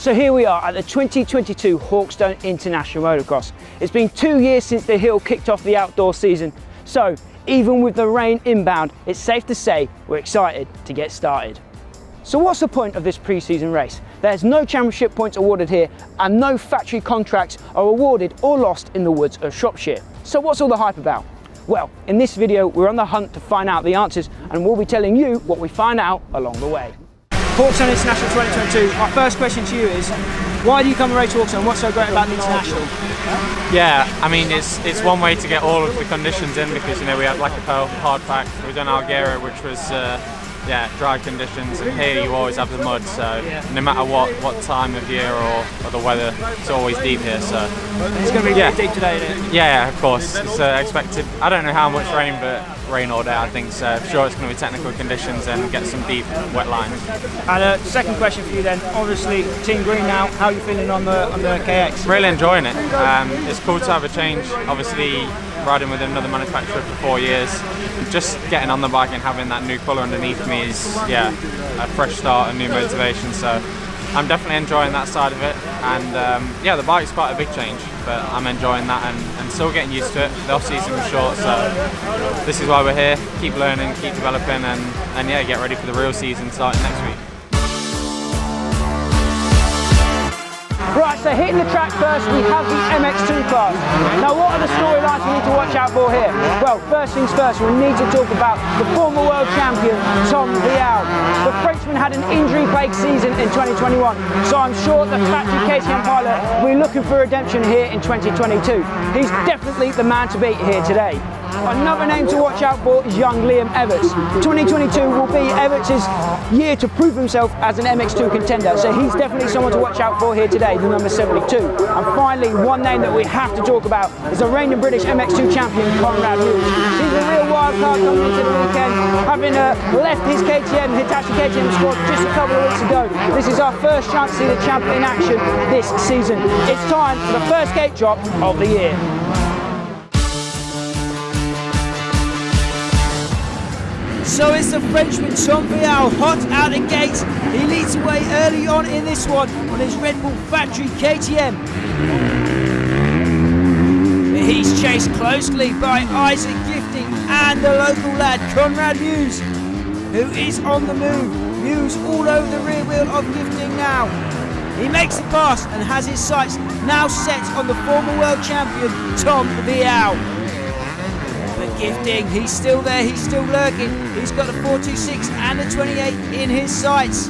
So here we are at the 2022 Hawkstone International Motocross. It's been 2 years since the hill kicked off the outdoor season, so even with the rain inbound, it's safe to say we're excited to get started. So what's the point of this pre-season race? There's no championship points awarded here and no factory contracts are awarded or lost in the woods of Shropshire. So what's all the hype about? Well, in this video we're on the hunt to find out the answers and we'll be telling you what we find out along the way. Hawkstone International 2022, my first question to you is, why do you come and race Hawkstone? What's so great about the International? Yeah, I mean it's one way to get all of the conditions in because we had like a hard pack, we've done Algera which was dry conditions, and here you always have the mud, so no matter what time of year or the weather, it's always deep here. So it's going to be really deep today, isn't it? Yeah, of course. It's expected. I don't know how much rain, but rain all day I think, so I'm sure it's going to be technical conditions and get some deep wet lines. And second question for you then, obviously Team Green now, how are you feeling on the KX? Really enjoying it. It's cool to have a change, obviously riding with another manufacturer for 4 years. Just getting on the bike and having that new colour underneath me is a fresh start, a new motivation, so I'm definitely enjoying that side of it. And the bike's quite a big change, but I'm enjoying that and still getting used to it. The off season was short, so this is why we're here. Keep learning, keep developing, and get ready for the real season starting next week. Right, so hitting the track first, we have the MX2 class. Now what are the storylines we need to watch out for here? Well, first things first, we need to talk about the former world champion, Tom Vial. The Frenchman had an injury-plagued season in 2021, so I'm sure the factory KTM pilot will be looking for redemption here in 2022. He's definitely the man to beat here today. Another name to watch out for is young Liam Everts. 2022 will be Everts' year to prove himself as an MX2 contender, so he's definitely someone to watch out for here today, the number 72. And finally, one name that we have to talk about is the reigning British MX2 champion, Conrad Hughes. He's a real wild card coming into the weekend, having left his Hitachi KTM squad just a couple of weeks ago. This is our first chance to see the champ in action this season. It's time for the first gate drop of the year. So it's the Frenchman Tom Vial, hot out the gates. He leads away early on in this one on his Red Bull factory KTM. He's chased closely by Isaac Gifting and the local lad Conrad Hughes, who is on the move. Hughes all over the rear wheel of Gifting now. He makes the pass and has his sights now set on the former world champion Tom Vial. Gifting, he's still there, he's still lurking. He's got the 426 and the 28 in his sights.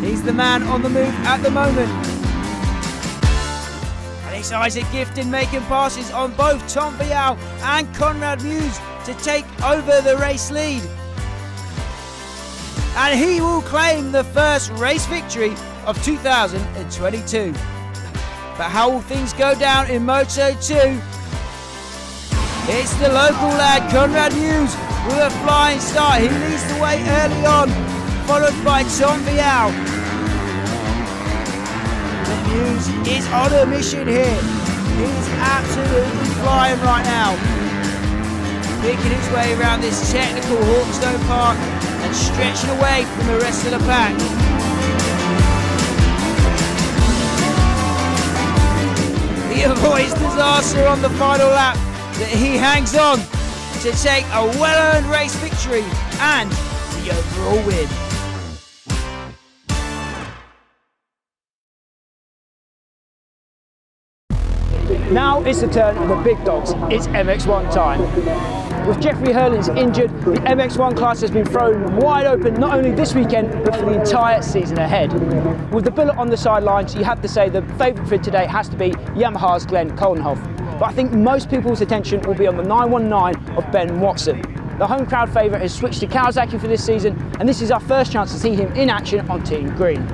He's the man on the move at the moment. And it's Isaac Gifting making passes on both Tom Vial and Conrad Hughes to take over the race lead. And he will claim the first race victory of 2022. But how will things go down in Moto 2? It's the local lad, Conrad Hughes, with a flying start. He leads the way early on, followed by Tom Vial. And Hughes is on a mission here. He's absolutely flying right now. Picking his way around this technical Hawkstone Park and stretching away from the rest of the pack. He avoids disaster on the final lap, that he hangs on to take a well-earned race victory and the overall win. Now it's the turn of the big dogs. It's MX1 time. With Jeffrey Hurlins injured, the MX1 class has been thrown wide open not only this weekend but for the entire season ahead. With the bullet on the sidelines, you have to say the favourite for today has to be Yamaha's Glenn Coldenhoff. But I think most people's attention will be on the 919 of Ben Watson. The home crowd favourite has switched to Kawasaki for this season, and this is our first chance to see him in action on Team Green.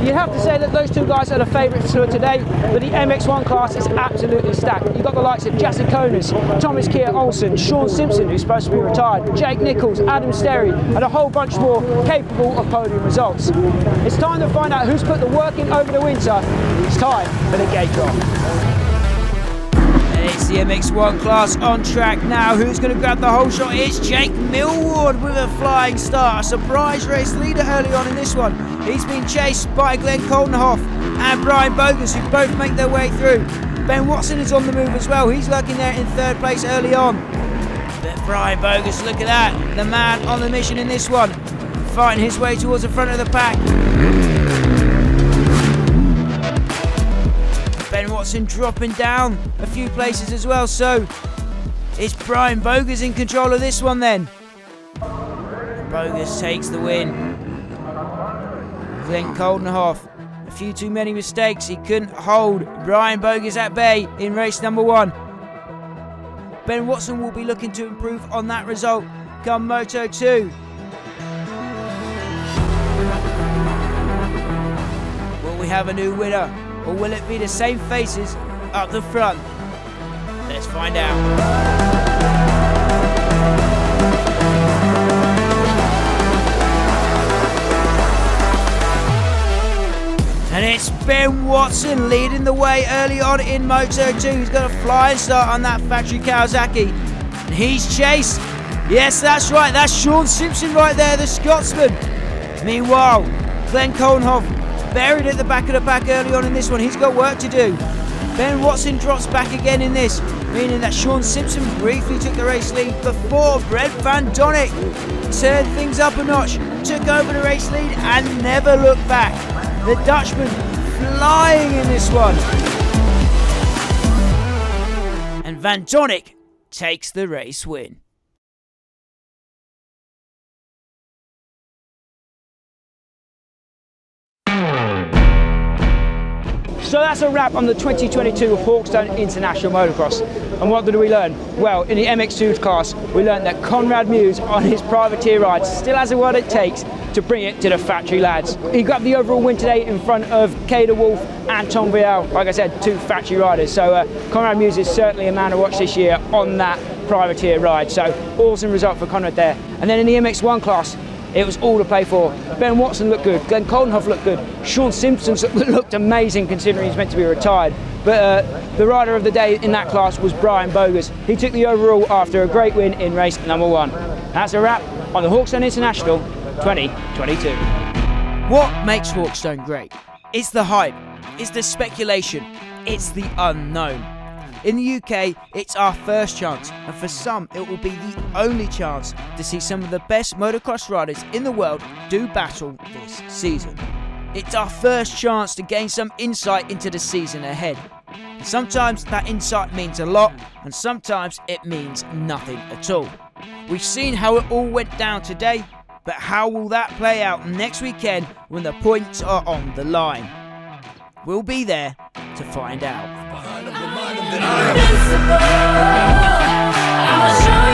You'd have to say that those two guys are the favourites for today, but the MX1 class is absolutely stacked. You've got the likes of Jesse Konas, Thomas Kier Olsen, Sean Simpson, who's supposed to be retired, Jake Nichols, Adam Sterry, and a whole bunch more capable of podium results. It's time to find out who's put the work in over the winter. It's time for the gate drop. It's the MX1 class on track now. Who's going to grab the whole shot? It's Jake Millward with a flying start. A surprise race leader early on in this one. He's been chased by Glenn Coldenhoff. and Brian Bogus, who both make their way through. Ben Watson is on the move as well. He's lurking there in third place early on. But Brian Bogus, look at that. The man on the mission in this one, fighting his way towards the front of the pack. Ben Watson dropping down a few places as well, so it's Brian Bogus in control of this one then. Bogus takes the win. Glenn Coldenhoff, a few too many mistakes. He couldn't hold Brian Bogus at bay in race number 1. Ben Watson will be looking to improve on that result come Moto 2. Will we have a new winner, or will it be the same faces up the front? Let's find out. And it's Ben Watson leading the way early on in Moto 2. He's got a flying start on that factory Kawasaki. And he's chased. Yes, that's right. That's Sean Simpson right there, the Scotsman. Meanwhile, Glenn Coldenhoff buried at the back of the pack early on in this one. He's got work to do. Ben Watson drops back again in this, meaning that Sean Simpson briefly took the race lead before Brent Van Donnick turned things up a notch, took over the race lead and never looked back. The Dutchman flying in this one. And Van Donnick takes the race win. So that's a wrap on the 2022 Hawkstone International Motocross. And what did we learn? Well, in the MX2 class, we learned that Conrad Muse on his privateer ride still has what it takes to bring it to the factory lads. He grabbed the overall win today in front of Kader Wolf and Tom Vial, like I said, 2 factory riders. So Conrad Muse is certainly a man to watch this year on that privateer ride. So awesome result for Conrad there. And then in the MX1 class, it was all to play for. Ben Watson looked good, Glenn Coldenhoff looked good, Sean Simpson looked amazing considering he's meant to be retired. But the rider of the day in that class was Brian Bogus. He took the overall after a great win in race number 1. That's a wrap on the Hawkstone International 2022. What makes Hawkstone great? It's the hype, it's the speculation, it's the unknown. In the UK, it's our first chance, and for some, it will be the only chance to see some of the best motocross riders in the world do battle this season. It's our first chance to gain some insight into the season ahead. And sometimes that insight means a lot, and sometimes it means nothing at all. We've seen how it all went down today, but how will that play out next weekend when the points are on the line? We'll be there to find out. Invincible. I'll show